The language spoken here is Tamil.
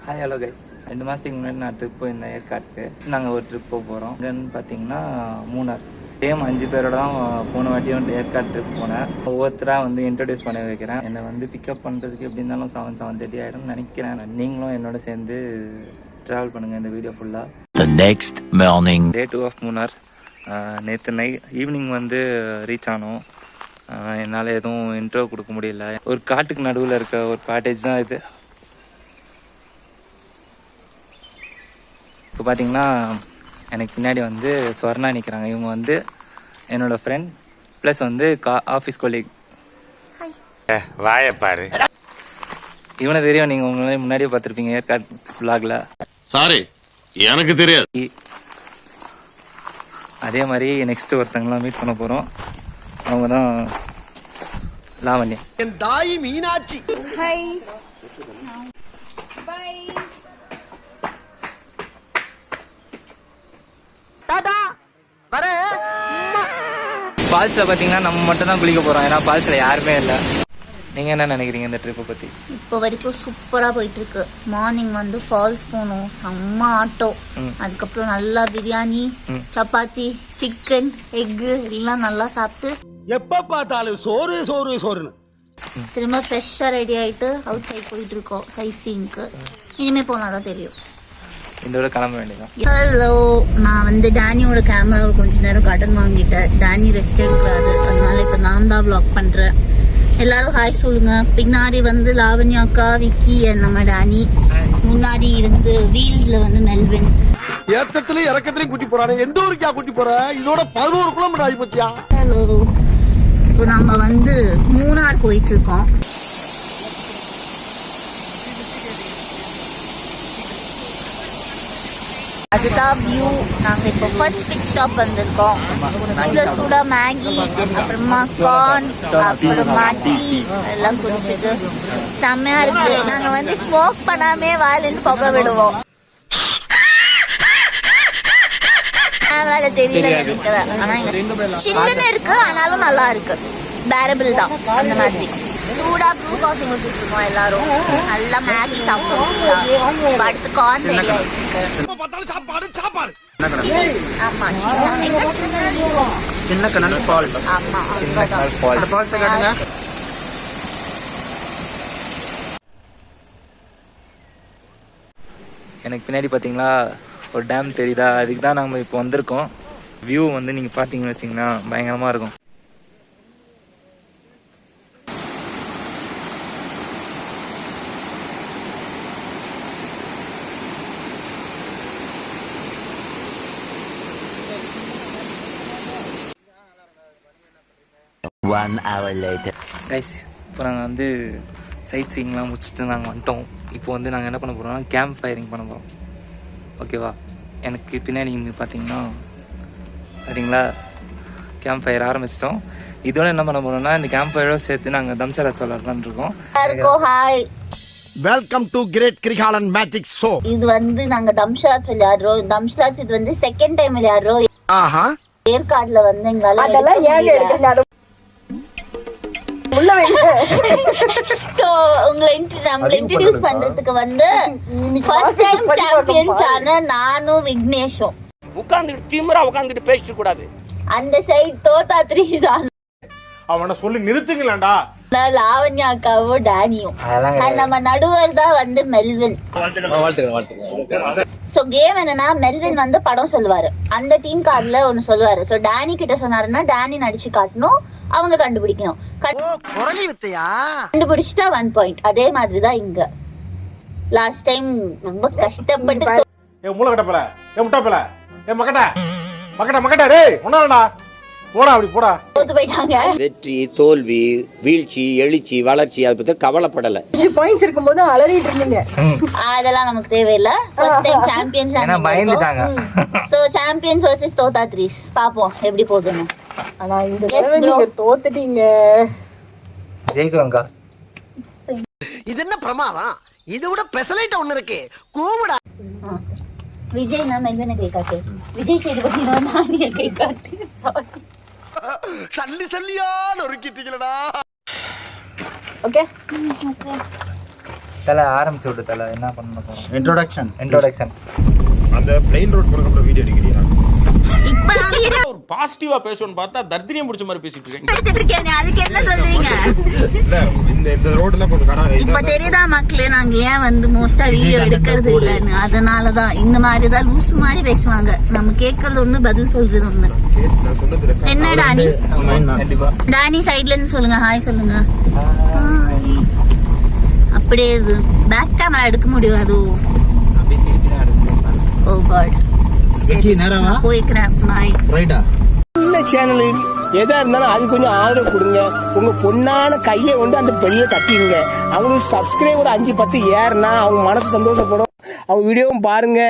ஹாய் ஹலோ கைஸ் 2 மாதத்துக்கு முன்னாடி நான் ட்ரிப் போயிருந்தேன் ஏற்காட்டுக்கு. நாங்கள் ஒரு ட்ரிப் போக போகிறோம். இங்கன்னு பார்த்தீங்கன்னா மூணார். சேம் 5 பேரோட தான் போன வாட்டியும் ஏற்காடு ட்ரிப் போனேன். ஒவ்வொருத்தராக வந்து இன்ட்ரடியூஸ் பண்ணி வைக்கிறேன். என்னை வந்து பிக்கப் பண்ணுறதுக்கு எப்படி இருந்தாலும் 7:30 ஆகிடும்னு நினைக்கிறேன். நீங்களும் என்னோட சேர்ந்து ட்ராவல் பண்ணுங்கள் இந்த வீடியோ ஃபுல்லாக. The next morning. Day 2 of Munnar. நேற்று ஈவினிங் வந்து ரீச் ஆனோம். என்னால் எதுவும் இன்ட்ரோ கொடுக்க முடியல. ஒரு காட்டுக்கு நடுவில் இருக்க ஒரு காட்டேஜ் தான் இது. இப்போ பார்த்தீங்கன்னா எனக்கு பின்னாடி வந்து ஸ்வர்ணா நிற்கிறாங்க. இவங்க வந்து என்னோடய ஃப்ரெண்ட் ப்ளஸ் வந்து ஆஃபீஸ் கொலீக். வாயப்பாரு. இவனை தெரியும், நீங்கள் உங்களை முன்னாடியே பார்த்துருப்பீங்க ஏற்காடு vlogல. சாரி, எனக்கு தெரியாது. அதே மாதிரி நெக்ஸ்ட் ஒருத்தங்களாம் மீட் பண்ண போகிறோம். அவங்க தான் லாவண்யா. என் தாய் மீனாட்சி. Hi by. ஃபால்ஸில் பார்த்தீங்கன்னா நம்ம மட்டும் தான் குளிக்க போகிறோம். ஏன்னா ஃபால்ஸில் யாருமே இல்லை. நீங்கள் என்ன நினைக்கிறீங்க இந்த ட்ரிப்பை பற்றி? இப்போ வரைக்கும் சூப்பராக போயிட்டுருக்கு. மார்னிங் வந்து ஃபால்ஸ் போனோம், செம்ம ஆட்டோ. அதுக்கப்புறம் நல்லா பிரியாணி, சப்பாத்தி, சிக்கன், எக்கு எல்லாம் நல்லா சாப்பிட்டு எப்ப பார்த்தாலும் சோறு சோறு சோறுன்னு திரும்ப ஃப்ரெஷ்ஷாக ரெடி ஆகிட்டு அவுட் சைட் போயிட்டு இருக்கோம் சைட் சீயிங்க்கு. இனிமேல் போனால் தான் தெரியும். இதோட கிளம்ப வேண்டியதான். ஹலோ, நான் வந்து டேனியோட கேமராவை கொஞ்ச நேரம் கடன் வாங்கிட்டேன். டேனி ரெஸ்ட் எடுக்கிறாரு, அதனால இப்போ நான் தான் vlog பண்ணுறேன். எல்லாரும் ஹாய் சொல்லுங்க. பின்னாடி வந்து லாவண்யா அக்கா, விக்கி, நம்ம டேனி. முன்னாடி வந்து வீல்ஸ்ல வந்து மெல்வின். ஏத்தத்திலயும் இறக்கத்திலயும் கூட்டி போறானே. எந்த ஊருக்கா கூட்டி போற? இதோட 11 கிலோமீட்டர் ஆகி போச்சியா? ஹலோ, இப்போ நம்ம வந்து மூணார் போயிட்டு இருக்கோம். அதுதான் வியூ. நாங்கள் இப்போ ஃபர்ஸ்ட் பிக் ஸ்டாப் வந்திருக்கோம். சுட சுட மேகி, அப்புறமா கார்ன், அப்புறமா டீ எல்லாம் குடிச்சிட்டு செம்மையா இருக்கு. நாங்கள் வந்து ஸ்மோக் பண்ணாமே வாயிலில் புகை விடுவோம். வேலை தெரியல நினைக்கிறேன். ஆனால் சில்லுன்னு இருக்கு, ஆனாலும் நல்லா இருக்கு. பேரபிள் தான் அந்த மாதிரி. சூடா ப்ளூ காஃபி குடிச்சிட்டு இருக்கோம் எல்லாரும். நல்லா மேகி சாப்பிட்டோம். அடுத்து கார்ன் ரெடி ஆயிருக்கு. ஆமா, சின்ன கண்ணன் ஃபால். ஆமா, எனக்கு பின்னாடி பார்த்தீங்களா ஒரு டேம் தெரியுதா? அதுக்கு தான் நம்ம இப்போ வந்திருக்கோம். வியூ வந்து நீங்கள் பார்த்தீங்கன்னு வச்சிங்கன்னா பயங்கரமாக இருக்கும். One hour later. கைஸ், இப்போ நாங்கள் வந்து சைட் சீயிங்லாம் முடிச்சுட்டு நாங்கள் வந்துட்டோம். இப்போ வந்து நாங்கள் என்ன பண்ண போகிறோம்னா கேம்ப் ஃபயரிங் பண்ண போகிறோம். ஓகேவா? எனக்கு பின்னாடி நீங்கள் பார்த்தீங்கன்னா சரிங்களா, கேம்ப் ஃபயர் ஆரம்பிச்சிட்டோம். இதோட என்ன பண்ண போகிறோம்னா இந்த கேம்ப் ஃபயரோட சேர்த்து நாங்கள் தம்சராஜ் விளாட்லான்னு இருக்கோம். Hi, welcome to great Kirikalan magic show. இது வந்து நாங்க தம்ஷராஜ் விளையாடுறோம். தம்ஷராஜ் இது வந்து செகண்ட் டைம் விளையாடுறோம். ஆஹா, ஏற்காடுல வந்து எங்களால சோ உங்களை இன்ட்ரோடியூஸ் பண்றதுக்கு வந்து ஃபர்ஸ்ட் டைம் சாம்பியன்ஸ் ஆன நானும் விக்னேஷும் உட்கார்ந்துட்டு திமிரா உட்கார்ந்துட்டு பேசிட்டு கூடாது. அந்த சைடு தோத்தா 3 ஆன அவனை சொல்லி நிறுத்துங்களேன்டா. லாவண்யா அக்காவும் டேனியும். நம்ம நடுவர் தான் வந்து மெல்வின். சோ கேம் என்னன்னா, மெல்வின் வந்து படம் சொல்லுவாரு, அந்த டீம் கார்டுல ஒன்னு சொல்லுவாரு. சோ டேனி கிட்ட சொன்னாருன்னா டேனி நடிச்சு காட்டணும், அவங்க கண்டுபிடிக்கணும். கண்டுபிடிச்சிட்டா 1 பாயிண்ட். அதே மாதிரிதான் இங்க. லாஸ்ட் டைம் ரொம்ப கஷ்டப்பட்டு மூளை கட்டப்பல, முட்டாப்பல, மக்கட்ட டேய் ஒண்ணாடா போடா, அப்படி போடா. தோத்து போயிட்டாங்க. வெற்றி, தோல்வி, வீழ்ச்சி, எழுச்சி, வளர்ச்சி அதை பத்தி கவலைப்படல. 5 பாயிண்ட்ஸ் இருக்கும்போது அலறிட்டு இருந்தீங்க. அதெல்லாம் நமக்கு தேவையில்ல. ஃபர்ஸ்ட் டைம் சாம்பியன்ஸ் ஏன்னா பயந்துட்டாங்க. சோ சாம்பியன்ஸ் வெர்சஸ் தோத்தா 3 பாப்போம் எப்படி போகுதுன்னு. ஆனா இந்த தடவை நீங்க தோத்துட்டீங்க. ஜெயிக்கிறோம்க்கா. இது என்ன பிரமாதம்? இது விட பெசலைட் ஒண்ணு இருக்கு. கூவுடா. விஜய் நான் மெல்வனை கை காட்டு. விஜய் சேதுபதி நான் நானிய கை காட்டு. சாரி. சல்லி சல்லியா நொறுக்கிட்டீங்களடா. ஓகே. தலை ஆரம்பிச்சு விட்டு தலை என்ன பண்ண போறோம்? இன்ட்ரோடக்ஷன். அந்த பிளைன் ரோட் போறதுக்கு அப்புறம் வீடியோ எடுக்கிறீங்க. இப்ப நான் வீடியோ ஒரு பாசிட்டிவா பேசணும்னு பார்த்தா தர்தினியம் பிடிச்ச மாதிரி பேசிட்டு இருக்கேன். எடுத்துட்டு இருக்கேன். அதுக்கு என்ன சொல்றீங்க? இல்ல இந்த ரோட்ல கொஞ்சம் கடை இப்ப தெரியுதா மக்களே, நாங்க ஏன் வந்து மோஸ்டா வீடியோ எடுக்கிறது இல்லைன்னு? அதனாலதான் இந்த மாதிரிதான் லூசு மாதிரி பேசுவாங்க. நம்ம கேட்கறது ஒண்ணு, பதில் சொல்றது ஒண்ணு. நான் சொன்னது என்ன டானி? கண்டிப்பா. டானி சைட்ல இருந்து சொல்லுங்க, ஹாய் சொல்லுங்க. Hi. அப்படியே இது பேக் கேமரா எடுக்க முடியும் அது? அப்படியே திருப்பி தான் எடுக்கிறேன். ஓ காட். சரி நான் போய்க்கிறேன். பாய். இந்த சேனலு எதா இருந்தாலும் அது கொஞ்சம் ஆதரவு கொடுங்க. உங்க பொண்ணான கையை கொண்டு அந்த பெண்ணில தட்டிடுங்க. அவங்களுக்கு சப்ஸ்கிரைபர் 5-10 ஏறுனா அவங்க மனசு சந்தோஷப்படும். அவங்க வீடியோவும் பாருங்க,